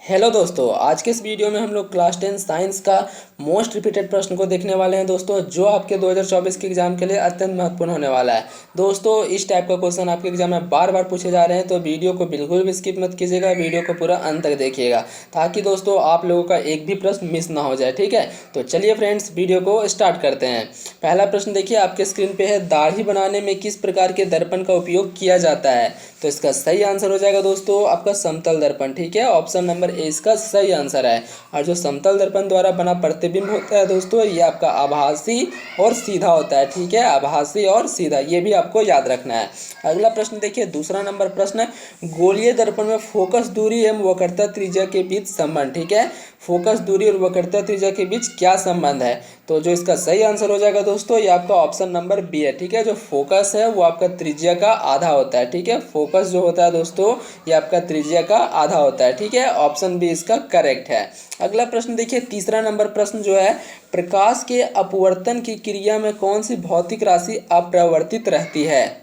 Hello दोस्तों, आज के इस वीडियो में हम लोग क्लास 10 साइंस का मोस्ट रिपीटेड प्रश्न को देखने वाले हैं दोस्तों, जो आपके 2024 के एग्जाम के लिए अत्यंत महत्वपूर्ण होने वाला है। दोस्तों, इस टाइप का क्वेश्चन आपके एग्जाम में बार बार पूछे जा रहे हैं, तो वीडियो को बिल्कुल भी स्किप मत कीजिएगा, वीडियो को पूरा अंत तक देखिएगा ताकि दोस्तों आप लोगों का एक भी प्रश्न मिस ना हो जाए। ठीक है, तो चलिए फ्रेंड्स, वीडियो को स्टार्ट करते हैं। पहला प्रश्न देखिए आपके स्क्रीन पे है, दाढ़ी बनाने में किस प्रकार के दर्पण का उपयोग किया जाता है? तो इसका सही आंसर हो जाएगा दोस्तों आपका समतल दर्पण। ठीक है, ऑप्शन नंबर ए इसका सही आंसर है। और जो समतल दर्पण द्वारा बना प्रतिबिंब होता है दोस्तों, ये आपका आभासी और सीधा होता है। ठीक है, आभासी और सीधा, ये भी आपको याद रखना है। अगला प्रश्न देखिए, दूसरा नंबर प्रश्न, गोलीय दर्पण में फोकस दूरी एवं वक्रता त्रिज्या के बीच संबंध। ठीक है, फोकस दूरी और वक्रता त्रिज्या के बीच क्या संबंध है? तो जो इसका सही आंसर हो जाएगा दोस्तों, ये आपका ऑप्शन नंबर बी है। ठीक है, जो फोकस है वो आपका त्रिज्या का आधा होता है। ठीक है, फोकस जो होता है दोस्तों, ये आपका त्रिज्या का आधा होता है। ठीक है, ऑप्शन बी इसका करेक्ट है। अगला प्रश्न देखिए, तीसरा नंबर प्रश्न जो है, प्रकाश के अपवर्तन की क्रिया में कौन सी भौतिक राशि अपरिवर्तित रहती है?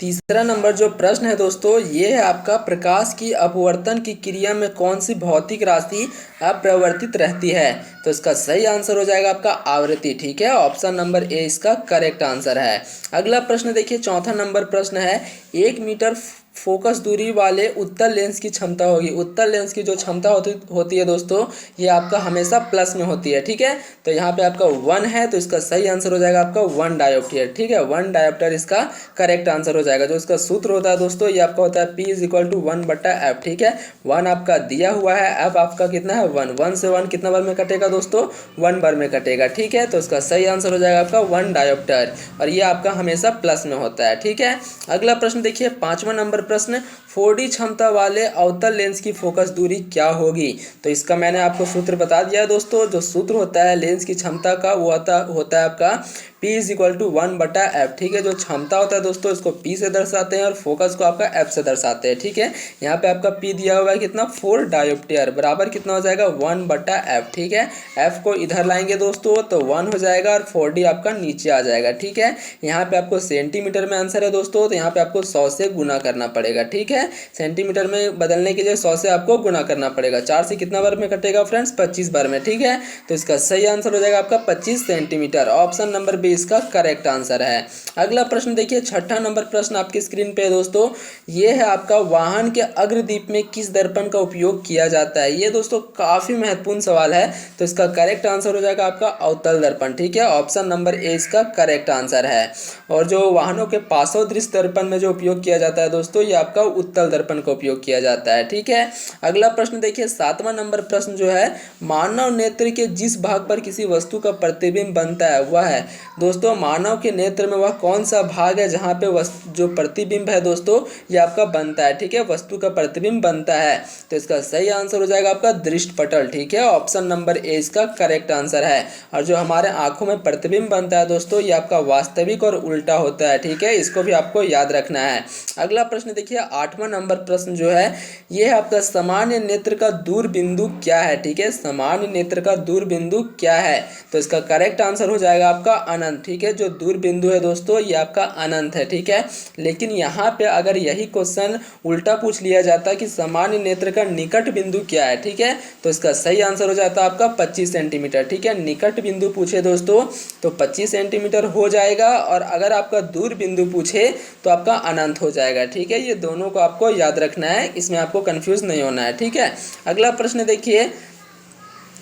तीसरा नंबर जो प्रश्न है दोस्तों, ये है आपका, प्रकाश की अपवर्तन की क्रिया में कौन सी भौतिक राशि अपरिवर्तित रहती है? तो इसका सही आंसर हो जाएगा आपका आवृत्ति। ठीक है, ऑप्शन नंबर ए इसका करेक्ट आंसर है। अगला प्रश्न देखिए, चौथा नंबर प्रश्न है, 1 मीटर फोकस दूरी वाले उत्तल लेंस की क्षमता होगी। उत्तल लेंस की जो क्षमता होती है दोस्तों, ये आपका हमेशा प्लस में होती है। ठीक है, तो यहाँ पे आपका 1 है, तो इसका सही आंसर हो जाएगा आपका 1 डायोप्टर। ठीक है, 1 डायोप्टर इसका करेक्ट आंसर हो जाएगा। जो इसका सूत्र होता है दोस्तों, ये आपका होता है P = 1/f। ठीक है, 1 आपका दिया हुआ है, f आपका कितना है 1, 1 से 1 कितना बार में कटेगा दोस्तों? 1 बार में कटेगा। ठीक है, तो इसका सही आंसर हो जाएगा आपका 1 डायोप्टर, और ये आपका हमेशा प्लस में होता है। ठीक है, अगला प्रश्न देखिए, पांचवा नंबर प्रश्न, 4D क्षमता वाले अवतल लेंस की फोकस दूरी क्या होगी? तो इसका मैंने आपको सूत्र बता दिया है दोस्तों। जो सूत्र होता है लेंस की क्षमता का, वो होता है आपका P = 1/f। ठीक है, जो क्षमता होता है दोस्तों, इसको P से दर्शाते हैं और फोकस को आपका F से दर्शाते हैं। ठीक है, यहाँ पे आपका P दिया हुआ है कितना, 4 डायोप्टर, बराबर कितना हो जाएगा 1/f। ठीक है, F को इधर लाएंगे दोस्तों तो 1 हो जाएगा और 4D आपका नीचे आ जाएगा। ठीक है, यहाँ पे आपको सेंटीमीटर में आंसर है दोस्तों, तो यहाँ पे आपको 100 से गुना करना पड़ेगा। ठीक है, सेंटीमीटर में बदलने के लिए 100 से आपको गुना करना पड़ेगा। 4 से कितना बार में कटेगा फ्रेंड्स? 25 बार में। ठीक है, तो इसका सही आंसर हो जाएगा आपका 25 सेंटीमीटर। ऑप्शन नंबर बी इसका करेक्ट आंसर है। अगला प्रश्न देखिए, छठा नंबर प्रश्न आपकी स्क्रीन पे है दोस्तों, ये है आपका, वाहन के अग्रदीप में किस दर्पण का उपयोग किया जाता है? ये दोस्तों काफी महत्वपूर्ण सवाल है, तो इसका करेक्ट आंसर हो जाएगा आपका अवतल दर्पण। ठीक है, ऑप्शन नंबर ए इसका करेक्ट आंसर है। और जो वाहनों के पार्श्व दृश्य दर्पण में जो उपयोग किया जाता है दोस्तों, ये आपका उत्तल दर्पण का उपयोग किया जाता है। ठीक है, अगला प्रश्न देखिए, सातवां नंबर प्रश्न जो है, मानव नेत्र के जिस भाग पर किसी वस्तु का प्रतिबिंब बनता है वह है? दोस्तों, मानव के नेत्र में वह कौन सा भाग है जहाँ पे जो प्रतिबिंब है दोस्तों, ये आपका बनता है? ठीक है, वस्तु का प्रतिबिंब बनता है, तो इसका सही आंसर हो जाएगा आपका दृष्टिपटल। ठीक है, ऑप्शन नंबर ए इसका करेक्ट आंसर है। और जो हमारे आंखों में प्रतिबिंब बनता है दोस्तों, ये आपका वास्तविक और उल्टा होता है। ठीक है, इसको भी आपको याद रखना है। अगला प्रश्न देखिए, आठवां नंबर प्रश्न जो है, ये है आपका, सामान्य नेत्र का दूर बिंदु क्या है? ठीक है, सामान्य नेत्र का दूर बिंदु क्या है? तो इसका करेक्ट आंसर हो जाएगा आपका अनंत। ठीक है, जो दूर बिंदु है दोस्तों, ये आपका अनंत है। ठीक है, लेकिन यहाँ पे अगर यही क्वेश्चन उल्टा पूछ लिया जाता कि सामान्य नेत्र का निकट बिंदु क्या है, ठीक है, तो इसका सही आंसर हो जाता आपका 25 सेंटीमीटर। ठीक है, निकट बिंदु पूछे दोस्तों तो 25 सेंटीमीटर हो जाएगा, और अगर आपका दूर बिंदु पूछे तो आपका अनंत हो जाएगा। ठीक है, ये दोनों को आपको याद रखना है, इसमें आपको कंफ्यूज नहीं होना है। ठीक है, अगला प्रश्न देखिए,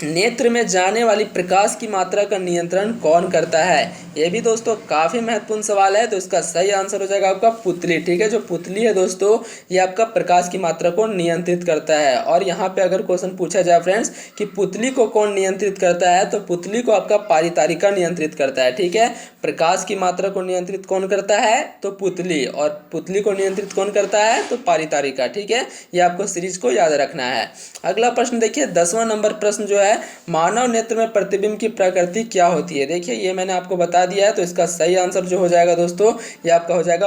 नेत्र में जाने वाली प्रकाश की मात्रा का नियंत्रण कौन करता है? ये भी दोस्तों काफ़ी महत्वपूर्ण सवाल है, तो इसका सही आंसर हो जाएगा आपका पुतली। ठीक है, जो पुतली है दोस्तों, ये आपका प्रकाश की मात्रा को नियंत्रित करता है। और यहाँ पे अगर क्वेश्चन पूछा जाए फ्रेंड्स कि पुतली को कौन नियंत्रित करता है, तो पुतली को आपका पारितारिका नियंत्रित करता है। ठीक है, प्रकाश की मात्रा को नियंत्रित कौन करता है? तो पुतली। और पुतली को नियंत्रित कौन करता है? तो पारितारिका। ठीक है, ये आपको सीरीज को याद रखना है। अगला प्रश्न देखिए, 10वां नंबर प्रश्न जो है, मानव नेत्र में प्रतिबिंब की प्रकृति क्या होती है? देखिए, ये मैंने आपको बता दिया है, तो इसका सही आंसर जो हो जाएगा दोस्तों, ये आपका हो जाएगा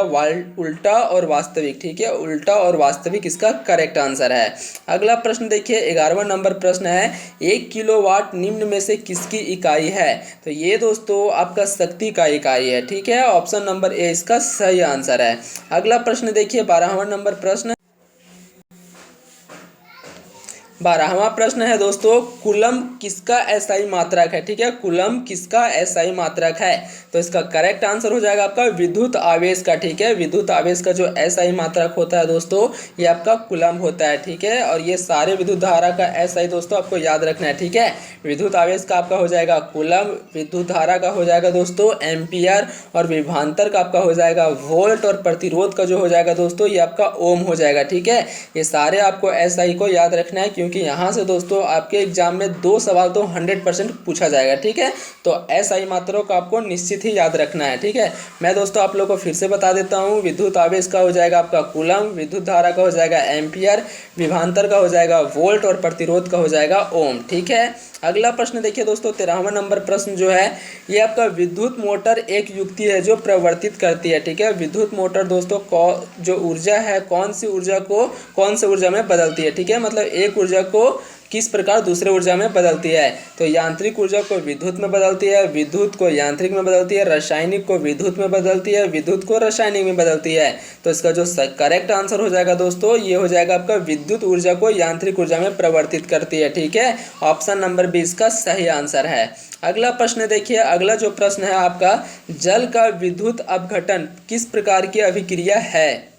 उल्टा और वास्तविक। ठीक है, उल्टा और वास्तविक इसका करेक्ट आंसर है। अगला प्रश्न देखिए, 11वां नंबर प्रश्न है, 1 किलोवाट निम्न में से किसकी इकाई है? तो ये दोस्तों आपका शक्ति का इकाई है। ठीक है, ऑप्शन नंबर ए इसका सही आंसर है। अगला प्रश्न देखिए, 12वां नंबर प्रश्न, 12वां प्रश्न है दोस्तों, कूलम्ब किसका एसआई मात्रक है? ठीक है, कूलम्ब किसका एसआई मात्रक है? तो इसका करेक्ट आंसर हो जाएगा आपका विद्युत आवेश का। ठीक है, विद्युत आवेश का जो एसआई मात्रक होता है दोस्तों, ये आपका कूलम्ब होता है। ठीक है, और ये सारे विद्युत धारा का एसआई दोस्तों आपको याद रखना है। ठीक है, विद्युत आवेश का आपका हो जाएगा कूलम्ब, विद्युत धारा का हो जाएगा दोस्तों एम्पियर, और विभवांतर का आपका हो जाएगा वोल्ट, और प्रतिरोध का जो हो जाएगा दोस्तों ये आपका ओम हो जाएगा। ठीक है, ये सारे आपको एसआई को याद रखना है, क्योंकि यहाँ से दोस्तों आपके एग्जाम में 2 सवाल तो 100% पूछा जाएगा। ठीक है, तो एसआई मात्रा को आपको निश्चित ही याद रखना है। ठीक है, मैं दोस्तों आप लोगों को फिर से बता देता हूँ, विद्युत आवेश का हो जाएगा आपका कूलम्ब, विद्युत धारा का हो जाएगा एम्पियर, विभवांतर का हो जाएगा वोल्ट, और प्रतिरोध का हो जाएगा ओम। ठीक है, अगला प्रश्न देखिए दोस्तों, 13वां नंबर प्रश्न जो है ये आपका, विद्युत मोटर एक युक्ति है जो प्रवर्तित करती है। ठीक है, विद्युत मोटर दोस्तों जो ऊर्जा है कौन सी ऊर्जा को कौन से ऊर्जा में बदलती है? ठीक है, मतलब एक ऊर्जा को किस प्रकार दूसरे ऊर्जा में बदलती है? तो यांत्रिक ऊर्जा को विद्युत में बदलती है, विद्युत को यांत्रिक में बदलती है, रासायनिक को विद्युत में बदलती है, विद्युत को रासायनिक में बदलती है। तो इसका जो करेक्ट आंसर हो जाएगा दोस्तों ये हो जाएगा आपका, विद्युत ऊर्जा को यांत्रिक ऊर्जा में परिवर्तित करती है। ठीक है, ऑप्शन नंबर 20 का सही आंसर है। अगला प्रश्न देखिए, अगला जो प्रश्न है आपका, जल का विद्युत अपघटन किस प्रकार की अभिक्रिया है?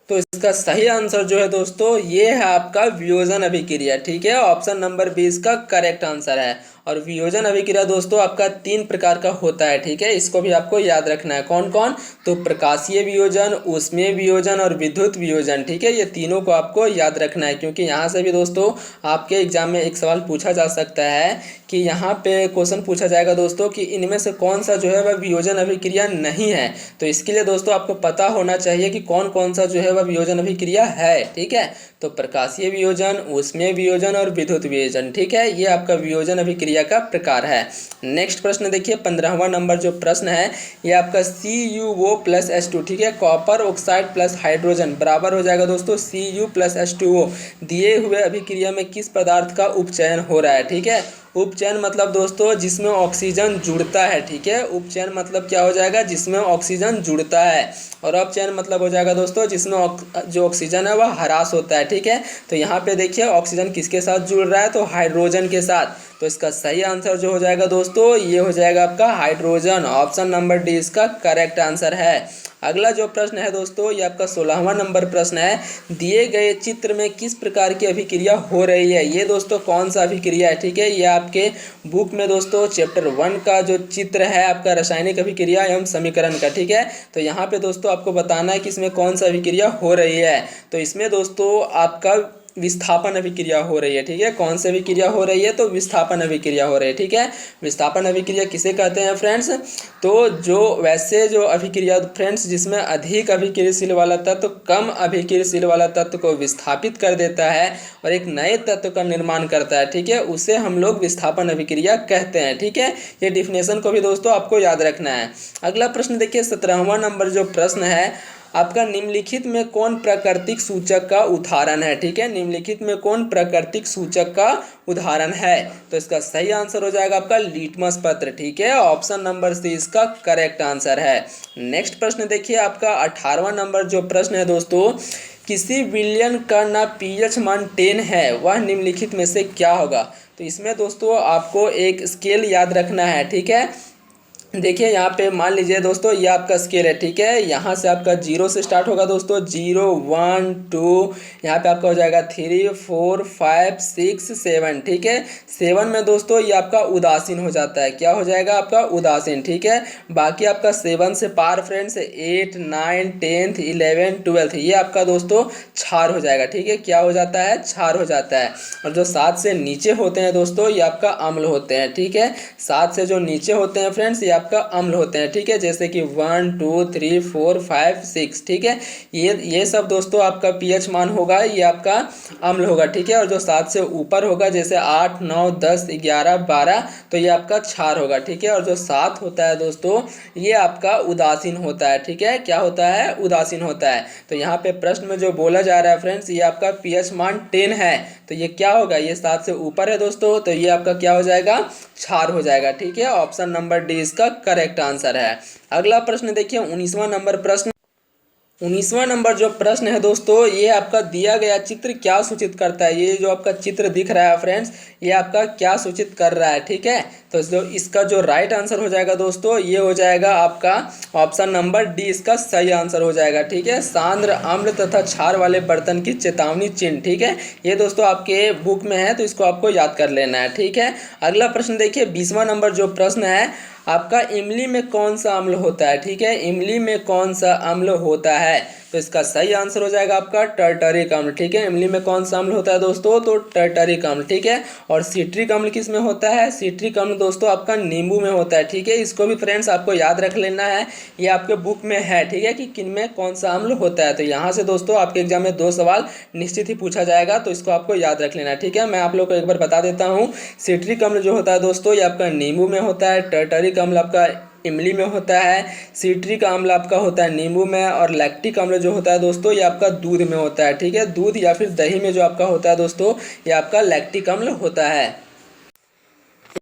तो इसका सही आंसर जो है दोस्तों ये है आपका वियोजन अभिक्रिया। ठीक है, ऑप्शन नंबर 20 का करेक्ट आंसर है। और वियोजन अभिक्रिया दोस्तों आपका 3 प्रकार का होता है। ठीक है, इसको भी आपको याद रखना है। कौन कौन? तो प्रकाशीय वियोजन, ऊष्मीय वियोजन, और विद्युत वियोजन। ठीक है, ये तीनों को आपको याद रखना है, क्योंकि यहाँ से भी दोस्तों आपके एग्जाम में एक सवाल पूछा जा सकता है कि यहाँ पे क्वेश्चन पूछा जाएगा दोस्तों कि इनमें से कौन सा जो है वह वियोजन अभिक्रिया नहीं है। तो इसके लिए दोस्तों आपको पता होना चाहिए कि कौन कौन सा जो है वह वियोजन अभिक्रिया है। ठीक है, तो प्रकाशीय वियोजन, ऊष्मीय वियोजन, और विद्युत वियोजन। ठीक है, ये आपका वियोजन अभिक्रिया का प्रकार है। नेक्स्ट प्रश्न देखिए, 15वां नंबर जो प्रश्न है ये आपका CuO+H2। ठीक है, कॉपर ऑक्साइड प्लस हाइड्रोजन बराबर हो जाएगा दोस्तों Cu+H2O। दिए हुए अभिक्रिया में किस पदार्थ का उपचयन हो रहा है? ठीक है, उपचयन मतलब दोस्तों जिसमें ऑक्सीजन जुड़ता है। ठीक है, उपचयन मतलब क्या हो जाएगा? जिसमें ऑक्सीजन जुड़ता है। और अपचयन मतलब हो जाएगा दोस्तों जिसमें जो ऑक्सीजन है वह ह्रास होता है। ठीक है, तो यहाँ पे देखिए ऑक्सीजन किसके साथ जुड़ रहा है? तो हाइड्रोजन के साथ। तो इसका सही आंसर जो हो जाएगा दोस्तों ये हो जाएगा आपका हाइड्रोजन। ऑप्शन नंबर डी इसका करेक्ट आंसर है। अगला जो प्रश्न है दोस्तों ये आपका 16वां नंबर प्रश्न है, दिए गए चित्र में किस प्रकार की अभिक्रिया हो रही है? ये दोस्तों कौन सा अभिक्रिया है? ठीक है, ये आपके बुक में दोस्तों चैप्टर 1 का जो चित्र है आपका रासायनिक अभिक्रिया एवं समीकरण का। ठीक है, तो यहाँ पे दोस्तों आपको बताना है कि इसमें कौन सा अभिक्रिया हो रही है। तो इसमें दोस्तों आपका विस्थापन अभिक्रिया हो रही है। ठीक है, कौन सी अभिक्रिया हो रही है? तो विस्थापन अभिक्रिया हो रही है। ठीक है, विस्थापन अभिक्रिया किसे कहते हैं फ्रेंड्स? तो जो अभिक्रिया फ्रेंड्स जिसमें अधिक अभिक्रियाशील वाला तत्व कम अभिक्रियाशील वाला तत्व को विस्थापित कर देता है और एक नए तत्व का निर्माण करता है। ठीक है, उसे हम लोग विस्थापन अभिक्रिया कहते हैं। ठीक है, ये डिफिनेशन को भी दोस्तों आपको याद रखना है। अगला प्रश्न देखिए, 17वां नंबर जो प्रश्न है आपका, निम्नलिखित में कौन प्राकृतिक सूचक का उदाहरण है? ठीक है, निम्नलिखित में कौन प्राकृतिक सूचक का उदाहरण है? तो इसका सही आंसर हो जाएगा आपका लिटमस पत्र। ठीक है, ऑप्शन नंबर सी इसका करेक्ट आंसर है। नेक्स्ट प्रश्न देखिए आपका 18वां नंबर जो प्रश्न है दोस्तों, किसी विलयन का ना पीएच मान 10 है वह निम्नलिखित में से क्या होगा? तो इसमें दोस्तों आपको एक स्केल याद रखना है। ठीक है, देखिए यहाँ पे मान लीजिए दोस्तों ये आपका स्केल है। ठीक है, यहाँ से आपका 0 से स्टार्ट होगा दोस्तों, 0 1 2, यहाँ पे आपका हो जाएगा 3 4 5 6 7। ठीक है, 7 में दोस्तों ये आपका उदासीन हो जाता है। क्या हो जाएगा? आपका उदासीन। ठीक है, बाकी आपका 7 से पार फ्रेंड्स 8 9 10 11 12 ये आपका दोस्तों क्षार हो जाएगा। ठीक है, क्या हो जाता है? क्षार हो जाता है। और जो 7 से नीचे होते हैं दोस्तों ये आपका अम्ल होते हैं। ठीक है, 7 से जो नीचे होते हैं फ्रेंड्स ये आपका अम्ल होते हैं। ठीक है, जैसे कि 1 2 3 4 5 6। ठीक है, ये सब दोस्तों आपका पीएच मान होगा ये आपका अम्ल होगा। ठीक है, और जो 7 से ऊपर होगा जैसे 8 9 10 11 12 तो ये आपका क्षार होगा। ठीक है, और जो 7 होता है दोस्तों ये आपका उदासीन होता है। ठीक है, क्या होता है? उदासीन होता है। तो यहाँ पे प्रश्न में जो बोला जा रहा है फ्रेंड्स ये आपका पीएच मान 10 है तो ये क्या होगा? ये 7 से ऊपर है दोस्तों तो ये आपका क्या हो जाएगा? क्षार हो जाएगा। ठीक है, ऑप्शन नंबर डी इसका करेक्ट आंसर है। अगला प्रश्न देखिए 19वां नंबर प्रश्न, 19वां नंबर जो प्रश्न है दोस्तों, ये आपका दिया गया चित्र क्या सूचित करता है। ये जो आपका चित्र दिख रहा है फ्रेंड्स, ये आपका क्या सूचित कर रहा है, ठीक है। तो इसका जो राइट आंसर हो जाएगा दोस्तों, ये हो जाएगा आपका ऑप्शन नंबर डी, इसका सही आंसर हो जाएगा, ठीक है। सांद्र अम्ल तथा क्षार वाले बर्तन की चेतावनी चिन्ह, ठीक है। ये दोस्तों आपके बुक में है, तो इसको आपको याद कर लेना है, ठीक है। अगला प्रश्न देखिए, 20वां नंबर जो प्रश्न है आपका, इमली में कौन सा अम्ल होता है, ठीक है। इमली में कौन सा अम्ल होता है, तो इसका सही आंसर हो जाएगा आपका टर्टरिक अम्ल, ठीक है। इमली में कौन सा अम्ल होता है दोस्तों, तो टर्टरिक अम्ल, ठीक है। और सिट्रिक अम्ल किस में होता है, सिट्रिक अम्ल दोस्तों आपका नींबू में होता है, ठीक है। इसको भी फ्रेंड्स आपको याद रख लेना है, ये आपके बुक में है, ठीक है, कि किन में कौन सा अम्ल होता है। तो यहाँ से दोस्तों आपके एग्जाम में 2 सवाल निश्चित ही पूछा जाएगा, तो इसको आपको याद रख लेना है, ठीक है। मैं आप लोग को एक बार बता देता हूँ, सिट्रिक अम्ल जो होता है दोस्तों, ये आपका नींबू में होता है। टर्टरिक अम्ल आपका इमली में होता है। सिट्रिक अम्ल आपका होता है नींबू में। और लैक्टिक अम्ल जो होता है दोस्तों, ये आपका दूध में होता है, ठीक है। दूध या फिर दही में जो आपका होता है दोस्तों, ये आपका लैक्टिक अम्ल होता है।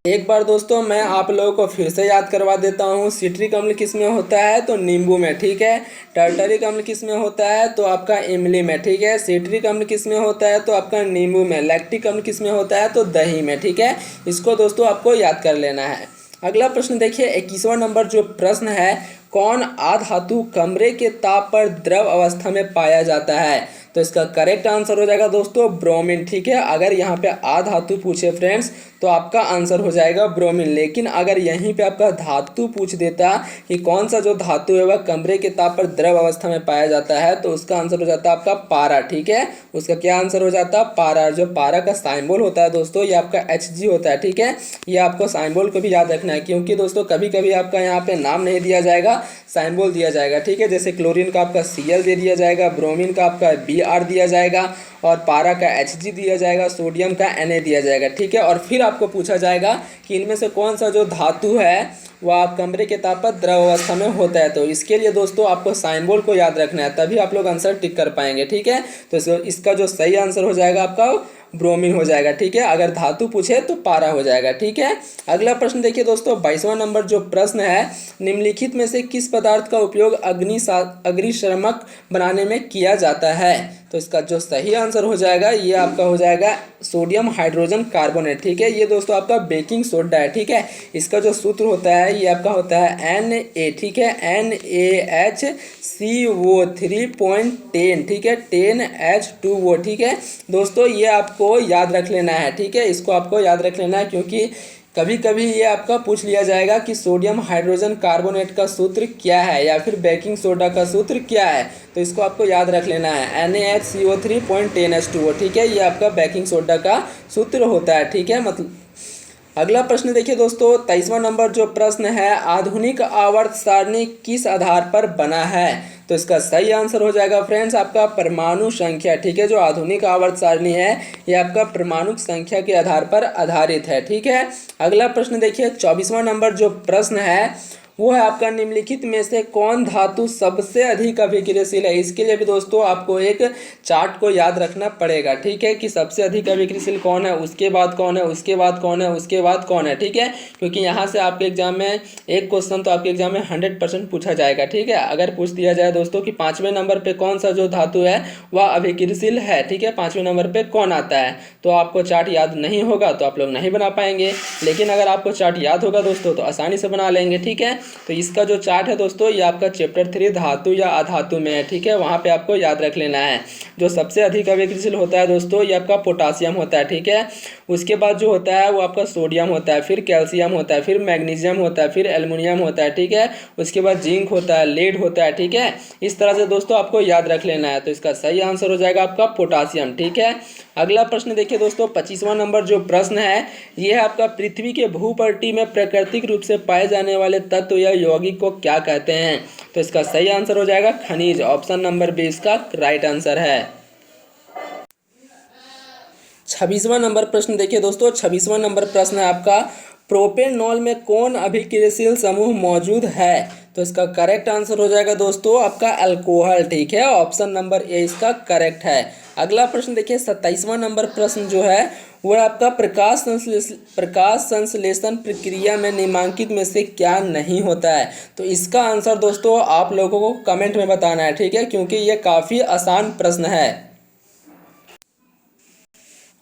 एक बार दोस्तों मैं आप लोगों को फिर से याद करवा देता हूँ, सिट्रिक अम्ल किस में होता है, तो नींबू में, ठीक है। टर्टरिक अम्ल किस में होता है, तो आपका इमली में, ठीक है। सिट्रिक अम्ल किस में होता है, तो आपका नींबू में। लैक्टिक अम्ल किस में होता है, तो दही में, ठीक है। इसको दोस्तों आपको याद कर लेना है। अगला प्रश्न देखिए, 21वां नंबर जो प्रश्न है, कौन अधातु कमरे के ताप पर द्रव अवस्था में पाया जाता है, तो इसका करेक्ट आंसर हो जाएगा दोस्तों ब्रोमीन, ठीक है। अगर यहाँ पे अधातु पूछे फ्रेंड्स, तो आपका आंसर हो जाएगा ब्रोमीन। लेकिन अगर यहीं पे आपका धातु पूछ देता कि कौन सा जो धातु है वह कमरे के ताप पर द्रव अवस्था में पाया जाता है, तो उसका आंसर हो जाता है आपका पारा, ठीक है। उसका क्या आंसर हो जाता है, पारा। जो पारा का साइंबल होता है दोस्तों, ये आपका Hg होता है, ठीक है। ये आपको साइंबल को भी याद रखना है, क्योंकि दोस्तों कभी कभी आपका यहाँ पे नाम नहीं दिया जाएगा, साइंबल दिया जाएगा, ठीक है। जैसे क्लोरीन का आपका Cl दे दिया जाएगा, ब्रोमीन का आपका Br दिया जाएगा, और पारा का Hg दिया जाएगा, सोडियम का Na दिया जाएगा, ठीक है। और फिर आपको पूछा जाएगा कि इनमें से कौन सा जो धातु है वह आप कमरे के ताप पर द्रव अवस्था में होता है। तो इसके लिए दोस्तों आपको साइंबल को याद रखना है, तभी आप लोग आंसर टिक कर पाएंगे, ठीक है। तो इसका जो सही आंसर हो जाएगा आपका ब्रोमीन हो जाएगा, ठीक है। अगर धातु पूछे तो पारा हो जाएगा, ठीक है। अगला प्रश्न देखिए दोस्तों, 22वां नंबर जो प्रश्न है, निम्नलिखित में से किस पदार्थ का उपयोग अग्निशामक बनाने में किया जाता है, तो इसका जो सही आंसर हो जाएगा, ये आपका हो जाएगा सोडियम हाइड्रोजन कार्बोनेट, ठीक है। ये दोस्तों आपका बेकिंग सोडा है, ठीक है। इसका जो सूत्र होता है, ये आपका होता है Na, ठीक है, NaHCO3.10, ठीक है, 10H2O, ठीक है दोस्तों। ये आपको याद रख लेना है, ठीक है। इसको आपको याद रख लेना है, क्योंकि कभी कभी ये आपका पूछ लिया जाएगा कि सोडियम हाइड्रोजन कार्बोनेट का सूत्र क्या है, या फिर बेकिंग सोडा का सूत्र क्या है, तो इसको आपको याद रख लेना है, NaHCO3.10H2O, ठीक है। ये आपका बेकिंग सोडा का सूत्र होता है, ठीक है। मतलब अगला प्रश्न देखिए दोस्तों, 23वां नंबर जो प्रश्न है, आधुनिक आवर्त सारणी किस आधार पर बना है, तो इसका सही आंसर हो जाएगा फ्रेंड्स आपका परमाणु संख्या, ठीक है। जो आधुनिक आवर्त सारणी है, ये आपका परमाणु संख्या के आधार पर आधारित है, ठीक है। अगला प्रश्न देखिए, 24वां नंबर जो प्रश्न है, वो है आपका, निम्नलिखित में से कौन धातु सबसे अधिक अभिक्रियाशील है। इसके लिए भी दोस्तों आपको एक चार्ट को याद रखना पड़ेगा, ठीक है, कि सबसे अधिक अभिक्रियाशील कौन है, उसके बाद कौन है, उसके बाद कौन है, उसके बाद कौन है, ठीक है। क्योंकि यहाँ से आपके एग्जाम में एक क्वेश्चन तो आपके एग्जाम में 100% पूछा जाएगा, ठीक है। अगर पूछ दिया जाए दोस्तों कि 5वें नंबर पर कौन सा जो धातु है वह अभिक्रियाशील है, ठीक है, 5वें नंबर पर कौन आता है, तो आपको चार्ट याद नहीं होगा तो आप लोग नहीं बना पाएंगे। लेकिन अगर आपको चार्ट याद होगा दोस्तों तो आसानी से बना लेंगे, ठीक है। तो इसका जो चार्ट है दोस्तों, ये आपका चैप्टर 3 धातु या अधातु में है, ठीक है। वहाँ पे आपको याद रख लेना है। जो सबसे अधिक अभिक्रियाशील होता है दोस्तों, ये आपका पोटासियम होता है, ठीक है। उसके बाद जो होता है वो आपका सोडियम होता है, फिर कैल्शियम होता है, फिर मैग्नीशियम होता है, फिर एल्युमिनियम होता है, ठीक है। उसके बाद जिंक होता है, लेड होता है, ठीक है। इस तरह से दोस्तों आपको याद रख लेना है। तो इसका सही आंसर हो जाएगा आपका पोटासियम, ठीक है। अगला प्रश्न देखिए दोस्तों, 25वां नंबर जो प्रश्न है, ये है आपका, पृथ्वी के भूपट्टी में प्राकृतिक रूप से पाए जाने वाले तत्व या यौगिक को क्या कहते हैं, तो इसका सही आंसर हो जाएगा खनिज। ऑप्शन नंबर बी इसका राइट आंसर है। 26वां नंबर प्रश्न देखिए दोस्तों, 26वां नंबर प्रश्न है आपका, प्रोपेनॉल में कौन अभिक्रियाशील समूह मौजूद है, तो इसका करेक्ट आंसर हो जाएगा दोस्तों आपका अल्कोहल, ठीक है। ऑप्शन नंबर ए इसका करेक्ट है। अगला प्रश्न देखिए, 27वां नंबर प्रश्न जो है वह आपका प्रकाश संश्लेषण प्रक्रिया में निम्नलिखित में से क्या नहीं होता है। तो इसका आंसर दोस्तों आप लोगों को कमेंट में बताना है, ठीक है, क्योंकि ये काफ़ी आसान प्रश्न है।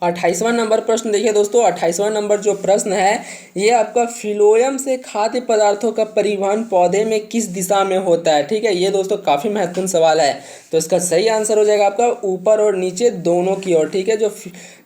28वां नंबर प्रश्न देखिए दोस्तों, 28वां नंबर जो प्रश्न है ये आपका फिलोयम से खाद्य पदार्थों का परिवहन पौधे में किस दिशा में होता है, ठीक है। ये दोस्तों काफ़ी महत्वपूर्ण सवाल है। तो इसका सही आंसर हो जाएगा आपका ऊपर और नीचे दोनों की ओर, ठीक है।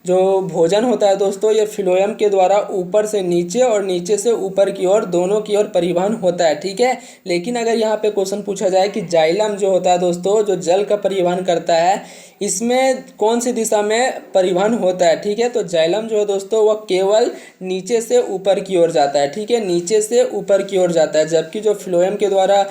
जो भोजन होता है दोस्तों ये फिलोयम के द्वारा ऊपर से नीचे और नीचे से ऊपर की ओर दोनों की ओर परिवहन होता है, ठीक है। लेकिन अगर यहाँ पे क्वेश्चन पूछा जाए कि जाइलम जो होता है दोस्तों जो जल का परिवहन करता है इसमें कौन सी दिशा में परिवहन होता है, ठीक है। तो जाइलम जो है दोस्तों वह केवल नीचे से ऊपर की ओर जाता है, ठीक है, नीचे से ऊपर की ओर जाता है। जबकि जो फिलोयम के द्वारा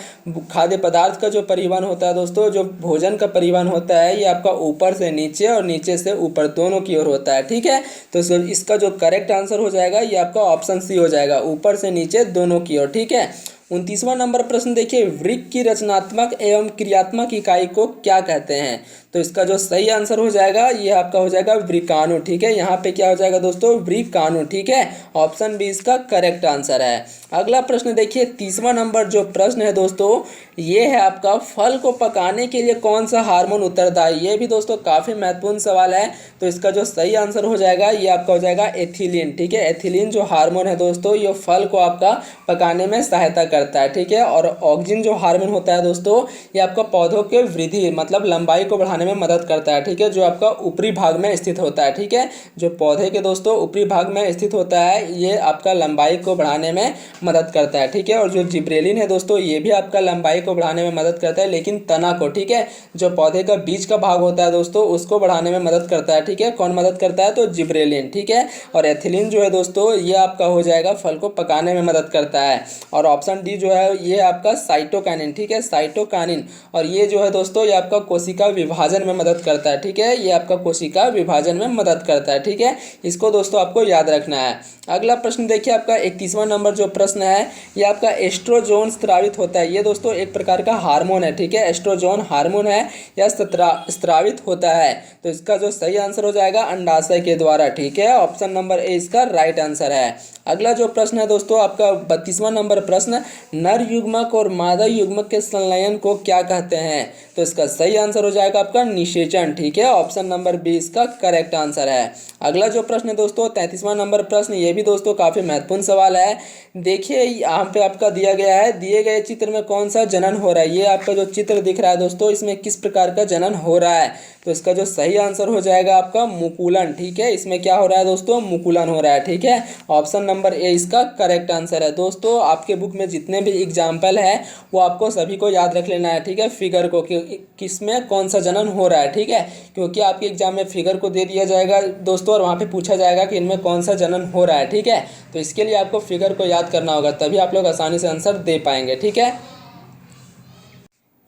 खाद्य पदार्थ का जो परिवहन होता है दोस्तों, जो भोजन का परिवहन होता है ये आपका ऊपर से नीचे और नीचे से ऊपर दोनों की ओर होता है, ठीक है। तो इसका जो करेक्ट आंसर हो जाएगा ये आपका ऑप्शन सी हो जाएगा, ऊपर से नीचे दोनों की ओर, ठीक है। 29वां नंबर प्रश्न देखिए, वृक्क की रचनात्मक एवं क्रियात्मक इकाई को क्या कहते हैं। तो इसका जो सही आंसर हो जाएगा ये आपका हो जाएगा वृक्काणु, ठीक है। यहाँ पे क्या हो जाएगा दोस्तों वृक्काणु, ठीक है। ऑप्शन बी इसका करेक्ट आंसर है। अगला प्रश्न देखिए 30वां नंबर जो प्रश्न है दोस्तों ये है आपका फल को पकाने के लिए कौन सा हार्मोन उत्तरदायी। ये भी दोस्तों काफ़ी महत्वपूर्ण सवाल है। तो इसका जो सही आंसर हो जाएगा ये आपका हो जाएगा एथिलीन, ठीक है। एथिलीन जो हार्मोन है दोस्तों ये फल को आपका पकाने में सहायता करता है, ठीक है। और ऑक्सिन जो हार्मोन होता है दोस्तों ये आपका पौधों के वृद्धि मतलब लंबाई को बढ़ाने में मदद करता है, ठीक है, जो आपका ऊपरी भाग में स्थित होता है, ठीक है। जो पौधे के दोस्तों ऊपरी भाग में स्थित होता है ये आपका लंबाई को बढ़ाने में मदद करता है, ठीक है। और जो जिब्रेलिन है दोस्तों ये भी आपका लंबाई को बढ़ाने में मदद करता है, लेकिन तना को, ठीक है, जो पौधे का बीज का भाग होता है दोस्तों उसको बढ़ाने में मदद करता है, ठीक है। कौन मदद करता है तो जिब्रेलिन, ठीक है। और एथिलीन जो है दोस्तों ये आपका हो जाएगा फल को पकाने में मदद करता है। और ऑप्शन डी जो है ये आपका साइटोकाइनिन, ठीक है, साइटोकाइनिन। और ये जो है दोस्तों ये आपका कोशिका विभाजन में मदद करता है, ठीक है, ये आपका कोशिका विभाजन में मदद करता है, ठीक है। इसको दोस्तों आपको याद रखना है। अगला प्रश्न देखिए आपका 31वां नंबर जो प्रश्न है ये आपका एस्ट्रोजोन स्रावित होता है। ये दोस्तों एक प्रकार का हार्मोन है, ठीक है, एस्ट्रोजोन हार्मोन है या स्रावित होता है। तो इसका जो सही आंसर हो जाएगा अंडाशय के द्वारा, ठीक है। ऑप्शन नंबर ए इसका राइट आंसर है। अगला जो प्रश्न है दोस्तों आपका 32वां नंबर प्रश्न, नर युग्मक और मादा युग्मक के संलयन को क्या कहते हैं। तो इसका सही आंसर हो जाएगा आपका निषेचन, ठीक है। ऑप्शन नंबर बी इसका करेक्ट आंसर है। अगला जो प्रश्न है दोस्तों 33वां नंबर प्रश्न, ये भी दोस्तों काफ़ी महत्वपूर्ण सवाल है। देखिए यहाँ पे आपका दिया गया है, दिए गए चित्र में कौन सा जनन हो रहा है। ये आपका जो चित्र दिख रहा है दोस्तों इसमें किस प्रकार का जनन हो रहा है। तो इसका जो सही आंसर हो जाएगा आपका मुकुलन, ठीक है। इसमें क्या हो रहा है दोस्तों मुकुलन हो रहा है, ठीक है। ऑप्शन नंबर ए इसका करेक्ट आंसर है। दोस्तों आपके बुक में जितने भी एग्जाम्पल है वो आपको सभी को याद रख लेना है, ठीक है, फिगर को कि किसमें कौन सा जनन हो रहा है, ठीक है। क्योंकि आपके एग्जाम में फिगर को दे दिया जाएगा दोस्तों और वहाँ पे पूछा जाएगा कि इनमें कौन सा जनन हो रहा है, ठीक है। तो इसके लिए आपको फिगर को याद करना होगा तभी आप लोग आसानी से आंसर दे पाएंगे, ठीक है।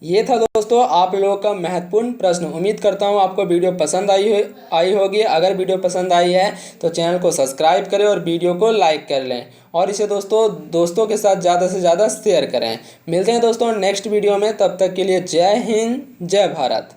ये था दोस्तों आप लोगों का महत्वपूर्ण प्रश्न। उम्मीद करता हूँ आपको वीडियो पसंद आई होगी। अगर वीडियो पसंद आई है तो चैनल को सब्सक्राइब करें और वीडियो को लाइक कर लें और इसे दोस्तों के साथ ज़्यादा से ज़्यादा शेयर करें। मिलते हैं दोस्तों नेक्स्ट वीडियो में, तब तक के लिए जय हिंद जय भारत।